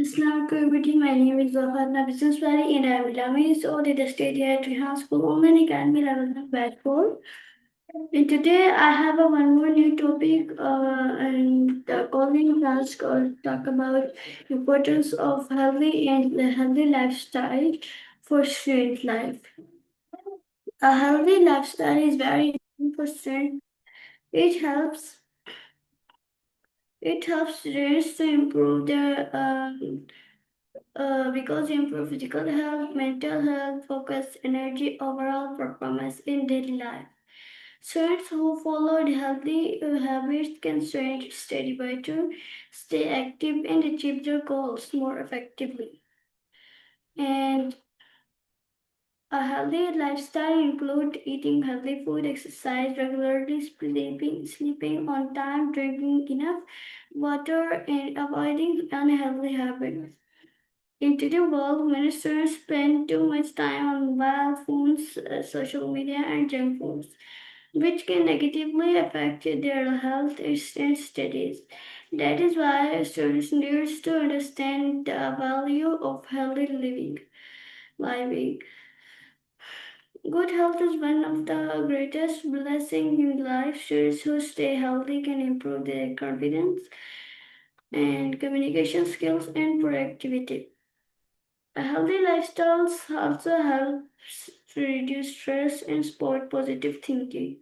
Assalamualaikum everybody. My name is Rehan. I'm business study and I'm Rami. So did I stayed here at Rehan School Online Academy level of basketball. And today I have a one more new topic and the calling task or talk about importance of healthy and the healthy lifestyle for student life. A healthy lifestyle is very important for students. It helps it helps students to improve their because improve physical health, mental health, focus, energy, overall performance in daily life. Students who followed healthy habits can study better, stay active, and achieve their goals more effectively. And a healthy lifestyle includes eating healthy food, exercise regularly, sleeping on time, drinking enough water, and avoiding unhealthy habits. In today's world, many students spend too much time on mobile phones, social media, and junk foods, which can negatively affect their health and studies. That is why students need to understand the value of healthy living. Good health is one of the greatest blessings in life. Students who stay healthy can improve their confidence and communication skills and productivity. A healthy lifestyle also helps to reduce stress and support positive thinking.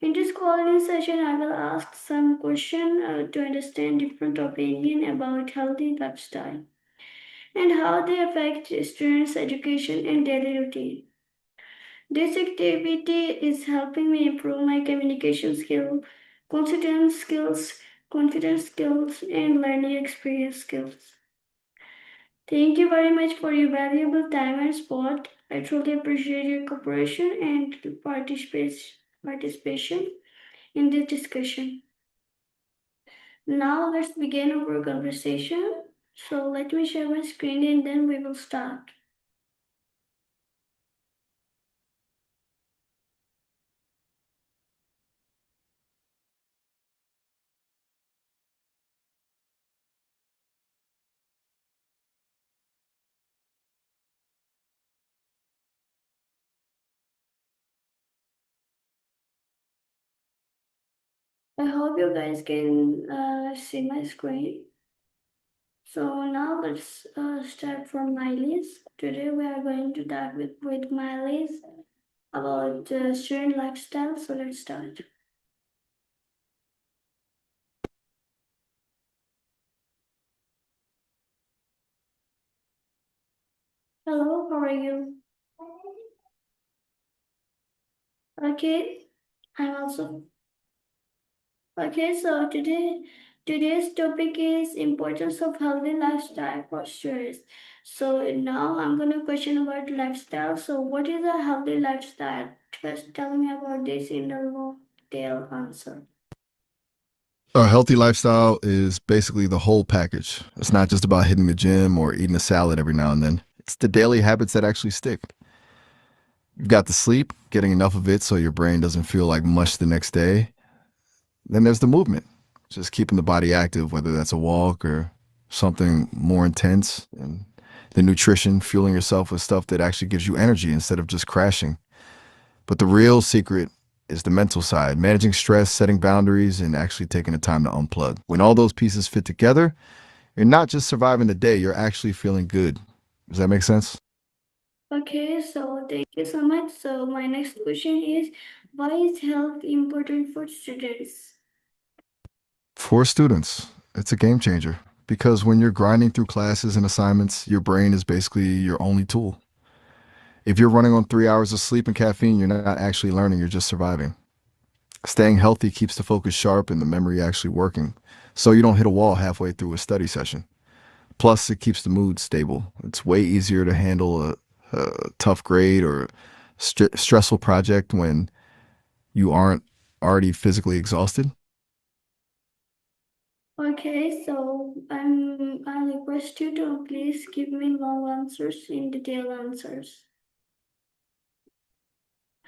In this calling session, I will ask some questions to understand different opinions about healthy lifestyle and how they affect students' education and daily routine. This activity is helping me improve my communication confidence skills, confidence skills, and learning experience skills. Thank you very much for your valuable time and support. I truly appreciate your cooperation and participation in this discussion. Now let's begin our conversation. So let me share my screen and then we will start. I hope you guys can see my screen. So now let's start from my list. Today we are going to talk with my list about student lifestyle. So let's start. Hello, how are you? Okay, I'm also okay. So today's topic is importance of healthy lifestyle for students. So now I'm gonna question about lifestyle. So what is a healthy lifestyle? Just tell me about this in the long detail answer. A healthy lifestyle is basically the whole package. It's not just about hitting the gym or eating a salad every now and then. It's the daily habits that actually stick. You've got the sleep, getting enough of it so your brain doesn't feel like mush the next day. Then there's the movement, just keeping the body active, whether that's a walk or something more intense. And the nutrition, fueling yourself with stuff that actually gives you energy instead of just crashing. But the real secret is the mental side, managing stress, setting boundaries, and actually taking the time to unplug. When all those pieces fit together, you're not just surviving the day, you're actually feeling good. Does that make sense? Okay, so thank you so much. So my next question is, why is health important for students? For students, it's a game changer because when you're grinding through classes and assignments, your brain is basically your only tool. If you're running on 3 hours of sleep and caffeine, you're not actually learning, you're just surviving. Staying healthy keeps the focus sharp and the memory actually working, so you don't hit a wall halfway through a study session. Plus, it keeps the mood stable. It's way easier to handle a tough grade or stressful project when you aren't already physically exhausted. Okay, so I request you to please give me long answers in detailed answers.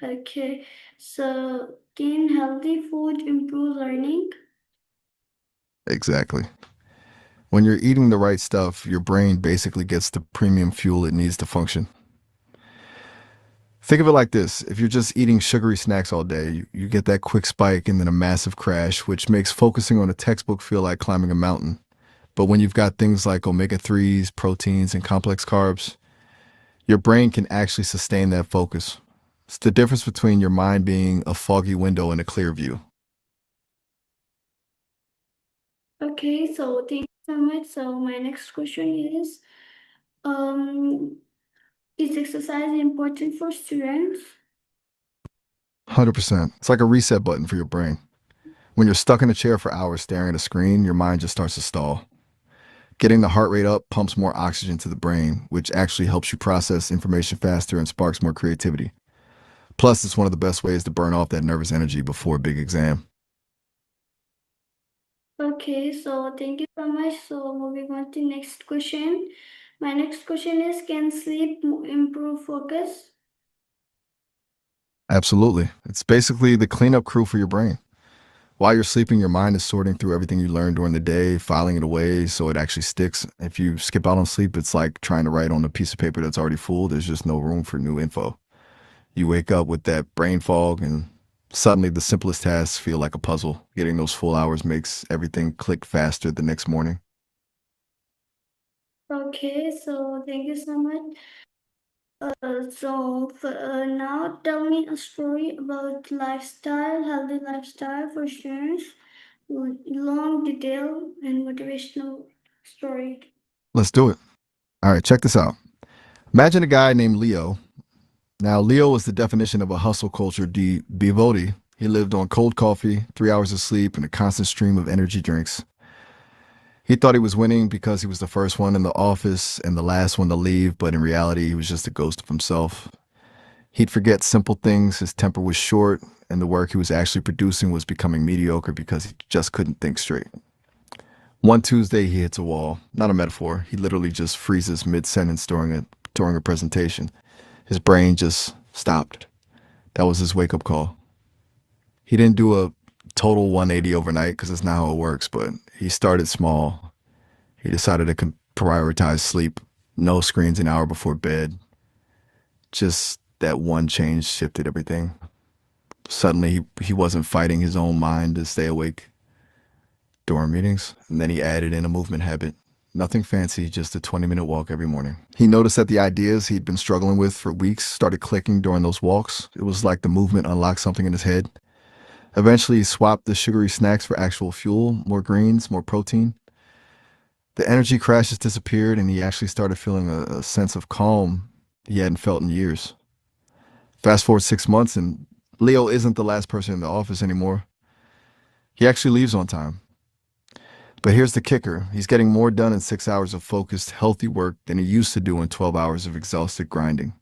Okay, so can healthy food improve learning? Exactly. When you're eating the right stuff, your brain basically gets the premium fuel it needs to function. Think of it like this: if you're just eating sugary snacks all day, you get that quick spike and then a massive crash, which makes focusing on a textbook feel like climbing a mountain. But when you've got things like omega 3s, proteins, and complex carbs, your brain can actually sustain that focus. It's the difference between your mind being a foggy window and a clear view. Okay, so thank you so much. So my next question um, is exercise important for students? 100%. It's like a reset button for your brain. When you're stuck in a chair for hours staring at a screen, your mind just starts to stall. Getting the heart rate up pumps more oxygen to the brain, which actually helps you process information faster and sparks more creativity. Plus, it's one of the best ways to burn off that nervous energy before a big exam. Okay, so thank you so much. So moving on to next question. My next question is, can sleep improve focus? Absolutely. It's basically the cleanup crew for your brain. While you're sleeping, your mind is sorting through everything you learned during the day, filing it away so it actually sticks. If you skip out on sleep, it's like trying to write on a piece of paper that's already full. There's just no room for new info. You wake up with that brain fog, and suddenly the simplest tasks feel like a puzzle. Getting those full hours makes everything click faster the next morning. Okay, so thank you so much. Now tell me a story about lifestyle, healthy lifestyle for students. Long, detailed, and motivational story. Let's do it. All right, check this out. Imagine a guy named Leo. Now, Leo was the definition of a hustle culture devotee. He lived on cold coffee, 3 hours of sleep, and a constant stream of energy drinks. He thought he was winning because he was the first one in the office and the last one to leave, but in reality, he was just a ghost of himself. He'd forget simple things, his temper was short, and the work he was actually producing was becoming mediocre because he just couldn't think straight. One Tuesday, he hits a wall. Not a metaphor. He literally just freezes mid-sentence during a presentation. His brain just stopped. That was his wake-up call. He didn't do a total 180 overnight because that's not how it works, but he started small. He decided to prioritize sleep, no screens an hour before bed. Just that one change shifted everything. Suddenly, he wasn't fighting his own mind to stay awake during meetings. And then he added in a movement habit. Nothing fancy, just a 20-minute walk every morning. He noticed that the ideas he'd been struggling with for weeks started clicking during those walks. It was like the movement unlocked something in his head. Eventually, he swapped the sugary snacks for actual fuel, more greens, more protein. The energy crashes disappeared, and he actually started feeling a sense of calm he hadn't felt in years. Fast forward 6 months, and Leo isn't the last person in the office anymore. He actually leaves on time. But here's the kicker: he's getting more done in 6 hours of focused, healthy work than he used to do in 12 hours of exhausted grinding.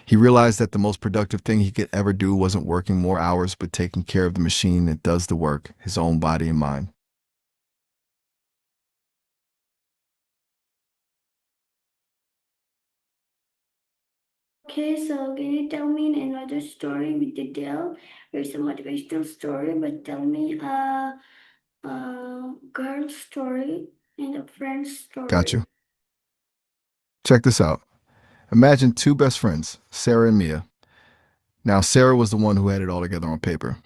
He realized that the most productive thing he could ever do wasn't working more hours, but taking care of the machine that does the work, his own body and mind. Okay, so can you tell me another story with detail? It's a motivational story, but tell me a girl story and a friend Got story. you. Check this out. Imagine two best friends, Sarah and Mia. Now, Sarah was the one who had it all together on paper.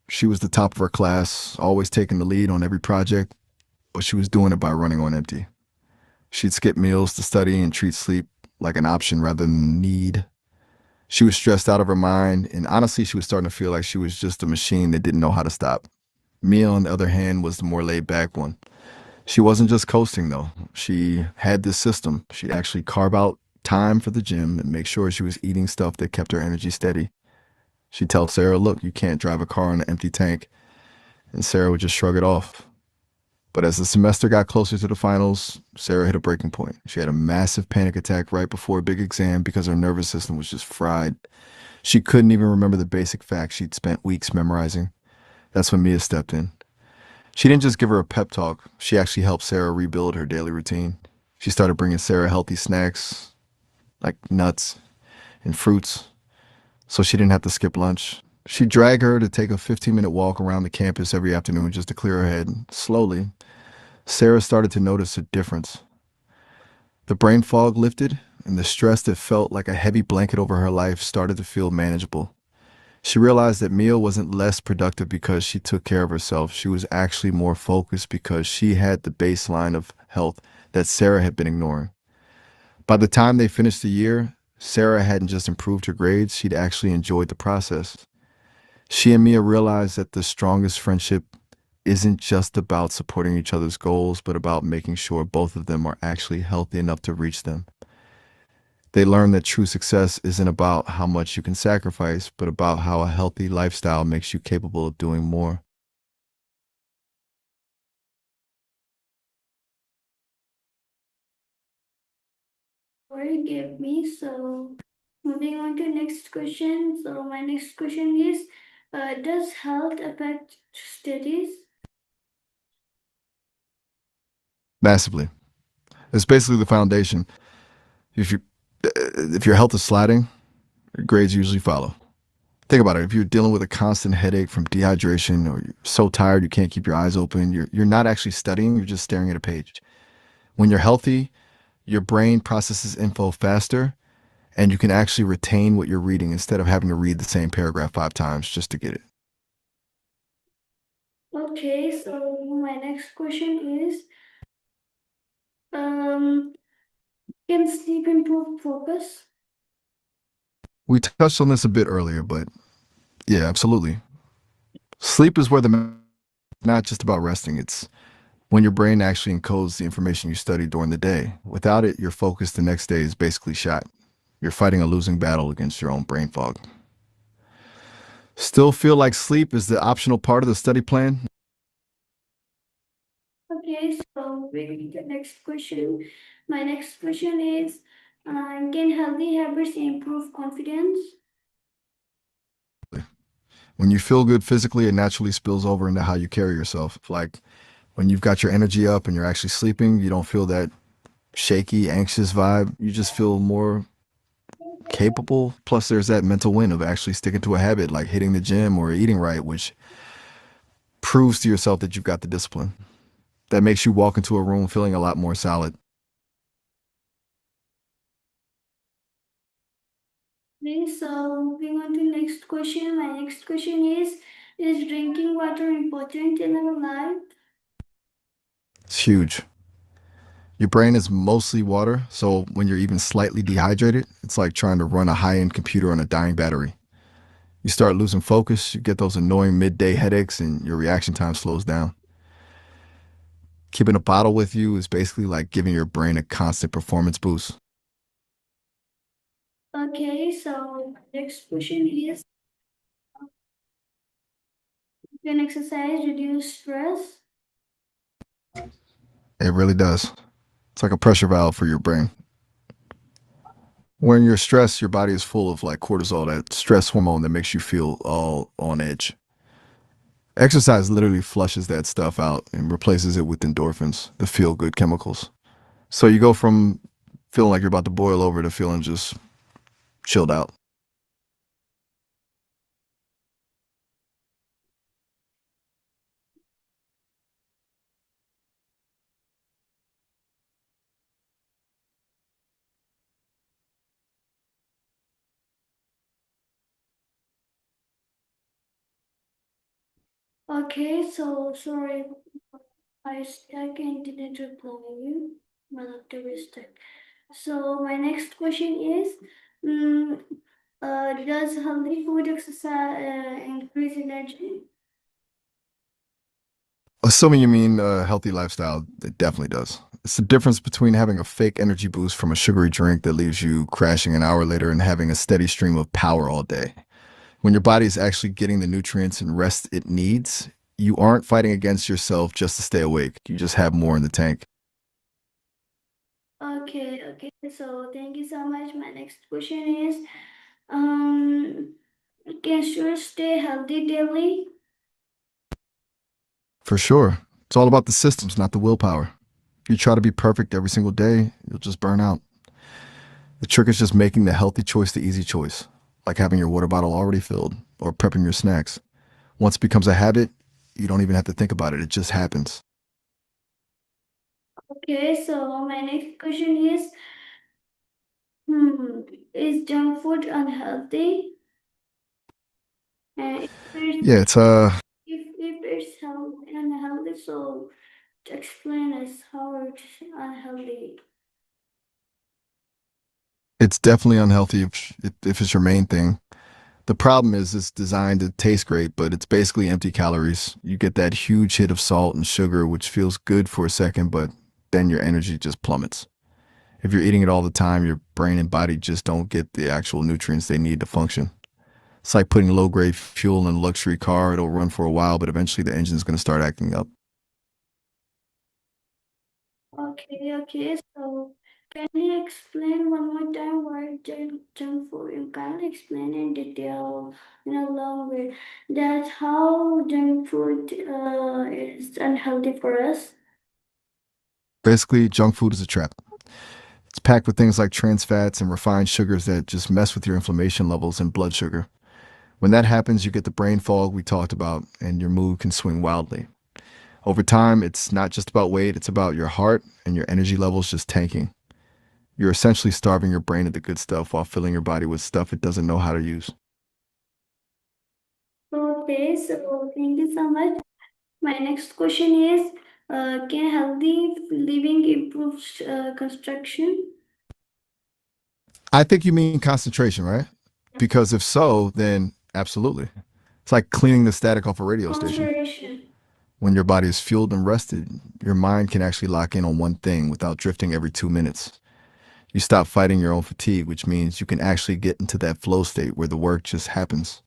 She was the top of her class, always taking the lead on every project, but she was doing it by running on empty. She'd skip meals to study and treat sleep like an option rather than need. She was stressed out of her mind, and honestly, she was starting to feel like she was just a machine that didn't know how to stop. Mia, on the other hand, was the more laid back one. She wasn't just coasting, though. She had this system. She'd actually carve out time for the gym and make sure she was eating stuff that kept her energy steady. She'd tell Sarah, look, you can't drive a car on an empty tank. And Sarah would just shrug it off. But as the semester got closer to the finals, Sarah hit a breaking point. She had a massive panic attack right before a big exam because her nervous system was just fried. She couldn't even remember the basic facts she'd spent weeks memorizing. That's when Mia stepped in. She didn't just give her a pep talk, she actually helped Sarah rebuild her daily routine. She started bringing Sarah healthy snacks like nuts and fruits so she didn't have to skip lunch. She'd drag her to take a 15-minute walk around the campus every afternoon just to clear her head. Slowly, Sarah started to notice a difference. The brain fog lifted, and the stress that felt like a heavy blanket over her life started to feel manageable. She realized that Mia wasn't less productive because she took care of herself. She was actually more focused because she had the baseline of health that Sarah had been ignoring. By the time they finished the year, Sarah hadn't just improved her grades, she'd actually enjoyed the process. She and Mia realized that the strongest friendship isn't just about supporting each other's goals, but about making sure both of them are actually healthy enough to reach them. They learned that true success isn't about how much you can sacrifice, but about how a healthy lifestyle makes you capable of doing more. Already gave me. So moving on to next question. So my next question is, does health affect studies? Massively. It's basically the foundation. If you if your health is sliding, your grades usually follow. Think about it. If you're dealing with a constant headache from dehydration or you're so tired you can't keep your eyes open, you're not actually studying, you're just staring at a page. When you're healthy, your brain processes info faster and you can actually retain what you're reading instead of having to read the same paragraph 5 times just to get it. Okay, so my next question is, um, can sleep improve focus? We touched on this a bit earlier, but yeah, absolutely. Sleep is where the not just about resting. It's when your brain actually encodes the information you studied during the day. Without it, your focus the next day is basically shot. You're fighting a losing battle against your own brain fog. Still feel like sleep is the optional part of the study plan? Okay, so we the next question. My next question is, can healthy habits improve confidence? When you feel good physically, it naturally spills over into how you carry yourself. Like when you've got your energy up and you're actually sleeping, you don't feel that shaky, anxious vibe. You just feel more capable. Plus, there's that mental win of actually sticking to a habit like hitting the gym or eating right, which proves to yourself that you've got the discipline. That makes you walk into a room feeling a lot more solid. Okay, so moving on to next question. My next question is drinking water important in our life? It's huge. Your brain is mostly water, so when you're even slightly dehydrated, it's like trying to run a high end computer on a dying battery. You start losing focus, you get those annoying midday headaches, and your reaction time slows down. Keeping a bottle with you is basically like giving your brain a constant performance boost. Okay, so next question is, can exercise reduce stress? It really does. It's like a pressure valve for your brain. When you're stressed, your body is full of like cortisol, that stress hormone that makes you feel all on edge. Exercise literally flushes that stuff out and replaces it with endorphins, the feel good chemicals. So you go from feeling like you're about to boil over to feeling just chilled out. Okay, so sorry, I didn't reply you. One of the mistake. So my next question is, mm, does healthy food exercise increase energy? Assuming you mean a healthy lifestyle, it definitely does. It's the difference between having a fake energy boost from a sugary drink that leaves you crashing an hour later and having a steady stream of power all day. When your body is actually getting the nutrients and rest it needs, you aren't fighting against yourself just to stay awake. You just have more in the tank. Okay, okay. So thank you so much. My next question is, um, can you stay healthy daily? For sure. It's all about the systems, not the willpower. If you try to be perfect every single day, you'll just burn out. The trick is just making the healthy choice the easy choice, like having your water bottle already filled or prepping your snacks. Once it becomes a habit, you don't even have to think about it, it just happens. Okay, so my next question hmm, is junk food unhealthy? And Yeah, it's if it's unhealthy, so explain us how it's unhealthy. it's definitely unhealthy if it's your main thing. The problem is it's designed to taste great, but it's basically empty calories. You get that huge hit of salt and sugar, which feels good for a second, but then your energy just plummets. If you're eating it all the time, your brain and body just don't get the actual nutrients they need to function. It's like putting low grade fuel in a luxury car. It'll run for a while, but eventually the engine's going to start acting up. Okay. So can you explain one more time what junk food? You can't explain in detail in a long way. That's how junk food is unhealthy for us. Basically, junk food is a trap. It's packed with things like trans fats and refined sugars that just mess with your inflammation levels and blood sugar. When that happens, you get the brain fog we talked about, and your mood can swing wildly. Over time, it's not just about weight, it's about your heart and your energy levels just tanking. You're essentially starving your brain of the good stuff while filling your body with stuff it doesn't know how to use. Okay, so thank you so much. My next question is, can healthy living improve construction? I think you mean concentration, right? Because if so, then absolutely. It's like cleaning the static off a radio station. Concentration. When your body is fueled and rested, your mind can actually lock in on one thing without drifting every 2 minutes. You stop fighting your own fatigue, which means you can actually get into that flow state where the work just happens.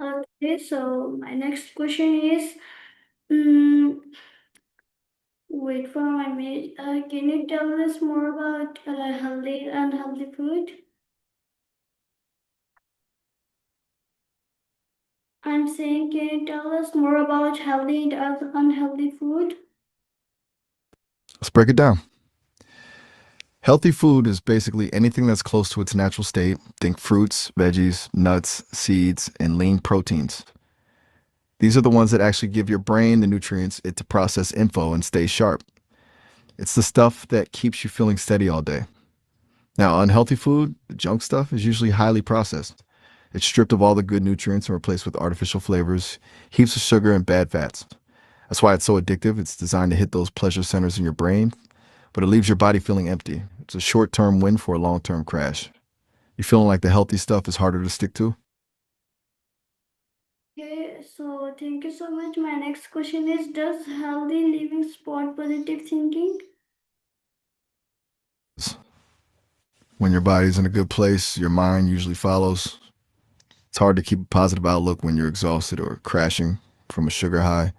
Okay, so my next question is, mm, wait for my minute. Can you tell us more about healthy and unhealthy food? I'm saying, can you tell us more about healthy and unhealthy food? Let's break it down. Healthy food is basically anything that's close to its natural state. Think fruits, veggies, nuts, seeds, and lean proteins. These are the ones that actually give your brain the nutrients it to process info and stay sharp. It's the stuff that keeps you feeling steady all day. Now, unhealthy food, the junk stuff, is usually highly processed. It's stripped of all the good nutrients and replaced with artificial flavors, heaps of sugar, and bad fats. That's why it's so addictive. It's designed to hit those pleasure centers in your brain, but it leaves your body feeling empty. It's a short term win for a long term crash. You feeling like the healthy stuff is harder to stick to? Okay, so thank you so much. My next question is, does healthy living support positive thinking? When your body's in a good place, your mind usually follows. It's hard to keep a positive outlook when you're exhausted or crashing from a sugar high.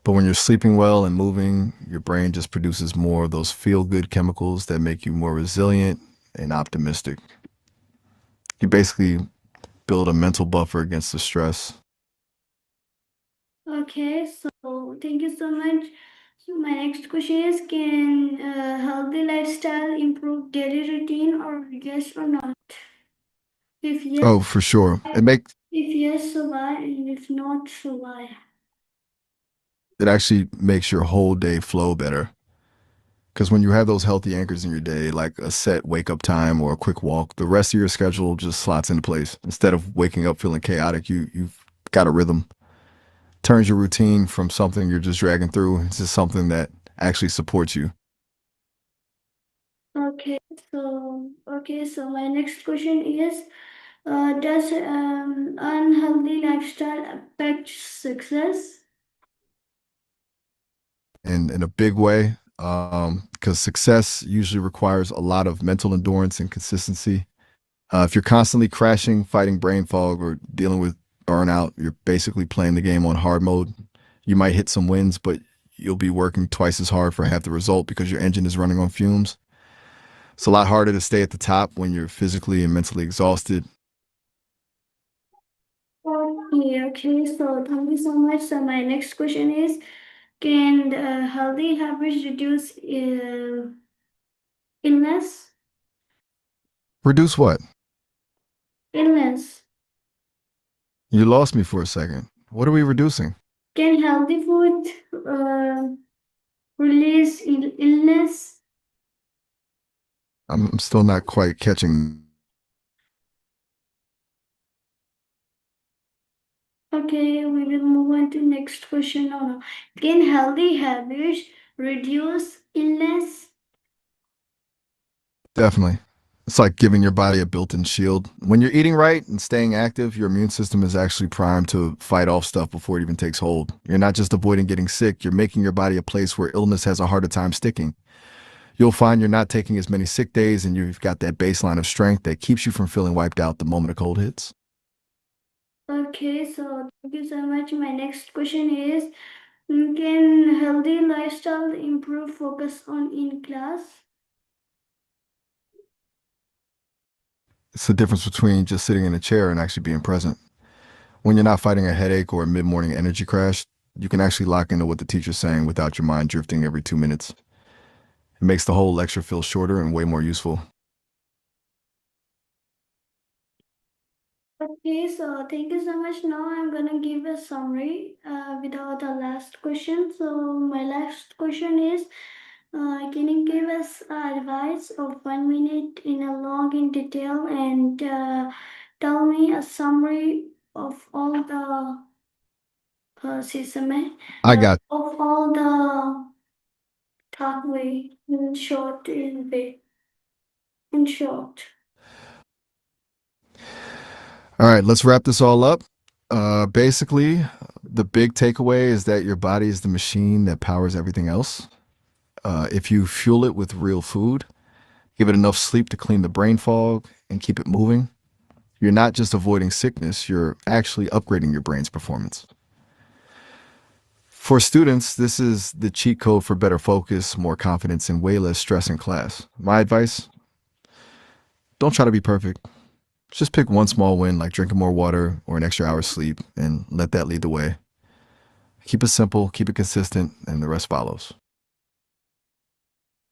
But when you're sleeping well and moving, your brain just produces more of those feel good chemicals that make you more resilient and optimistic. You basically build a mental buffer against the stress. Okay, so thank you so much. So my next question is, can healthy lifestyle improve daily routine or yes or not? If yes, Oh, for sure. if yes, so why? And if not, so why? It actually makes your whole day flow better. Because when you have those healthy anchors in your day, like a set wake up time or a quick walk, the rest of your schedule just slots into place. Instead of waking up feeling chaotic, you've got a rhythm. Turns your routine from something you're just dragging through into something that actually supports you. Okay, so my next question is, does unhealthy lifestyle affect success? And in a big way, because success usually requires a lot of mental endurance and consistency. If you're constantly crashing, fighting brain fog, or dealing with burnout, you're basically playing the game on hard mode. You might hit some wins, but you'll be working twice as hard for half the result because your engine is running on fumes. It's a lot harder to stay at the top when you're physically and mentally exhausted. Okay, so thank you so much. So my next question is, can healthy habits reduce illness? Reduce what? Illness. You lost me for a second. What are we reducing? Can healthy food release illness? I'm still not quite catching. Okay, we will move on to next question now. Can healthy habits reduce illness? Definitely. It's like giving your body a built in shield. When you're eating right and staying active, your immune system is actually primed to fight off stuff before it even takes hold. You're not just avoiding getting sick, you're making your body a place where illness has a harder time sticking. You'll find you're not taking as many sick days and you've got that baseline of strength that keeps you from feeling wiped out the moment a cold hits. Okay, so thank you so much. My next question is, can healthy lifestyle improve focus on in class? It's the difference between just sitting in a chair and actually being present. When you're not fighting a headache or a mid morning energy crash, you can actually lock into what the teacher's saying without your mind drifting every 2 minutes. It makes the whole lecture feel shorter and way more useful. Okay, so thank you so much. Now I'm gonna give a summary without the last question. So my last question is, can you give us advice of 1 minute in a long in detail and tell me a summary of all the sesame, I got of all the pathway in short in bit in short. All right, let's wrap this all up. Basically, the big takeaway is that your body is the machine that powers everything else. If you fuel it with real food, give it enough sleep to clean the brain fog, and keep it moving, you're not just avoiding sickness, you're actually upgrading your brain's performance. For students, this is the cheat code for better focus, more confidence, and way less stress in class. My advice: don't try to be perfect. Just pick one small win, like drinking more water or an extra hour's sleep, and let that lead the way. Keep it simple, keep it consistent, and the rest follows.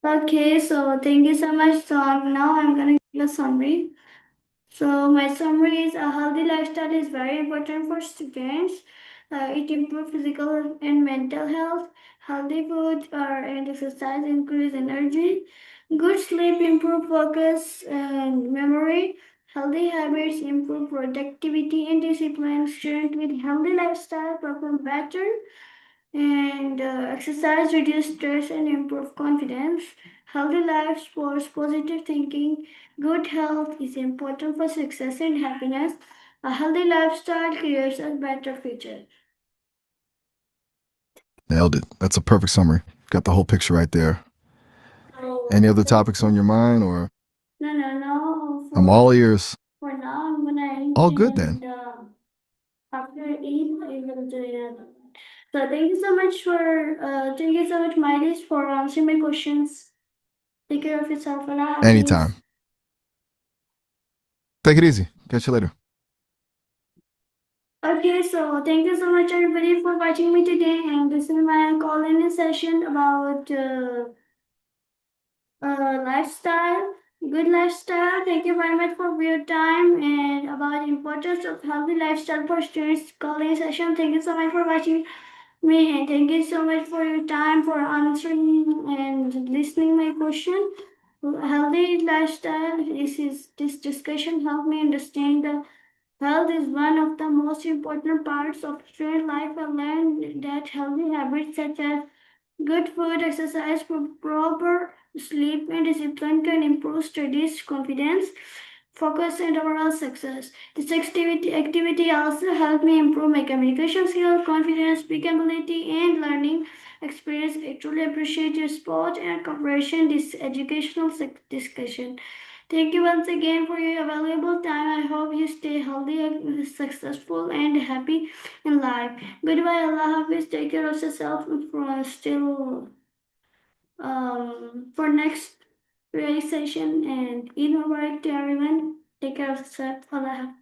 Okay, so thank you so much. So now I'm gonna give a summary. So my summary is a healthy lifestyle is very important for students. It improves physical and mental health. Healthy food and exercise increase energy. Good sleep improve focus and memory. Healthy habits improve productivity and discipline. Students with healthy lifestyle perform better and exercise reduce stress and improve confidence. Healthy life supports positive thinking. Good health is important for success and happiness. A healthy lifestyle creates a better future. Nailed it. That's a perfect summary. Got the whole picture right there. So, Any other topics on your mind, or no. I'm all ears? For now, I'm gonna end All good then. and after Eid, I will do it. So thank you so much, Miles, for answering my questions. Take care of yourself. Allah Anytime. Hafiz. Take it easy. Catch you later. Okay, so thank you so much everybody for watching me today, and this is my call-in session about lifestyle, good lifestyle. Thank you very much for your time and about importance of healthy lifestyle for students. Call-in session. Thank you so much for watching me, and thank you so much for your time for answering and listening my question. Healthy lifestyle. This discussion helped me understand the health is one of the most important parts of student life. I learned that healthy habits such as good food, exercise, proper sleep, and discipline can improve studies, confidence, focus, and overall success. This activity also helped me improve my communication skills, confidence, speaking ability, and learning experience. I truly appreciate your support and cooperation this educational discussion. Thank you once again for your valuable time. I hope you stay healthy, successful, and happy in life. Goodbye, Allah Hafiz. Take care of yourself for still for next prayer session and Eid Mubarak to everyone. Take care of yourself. Allah Hafiz.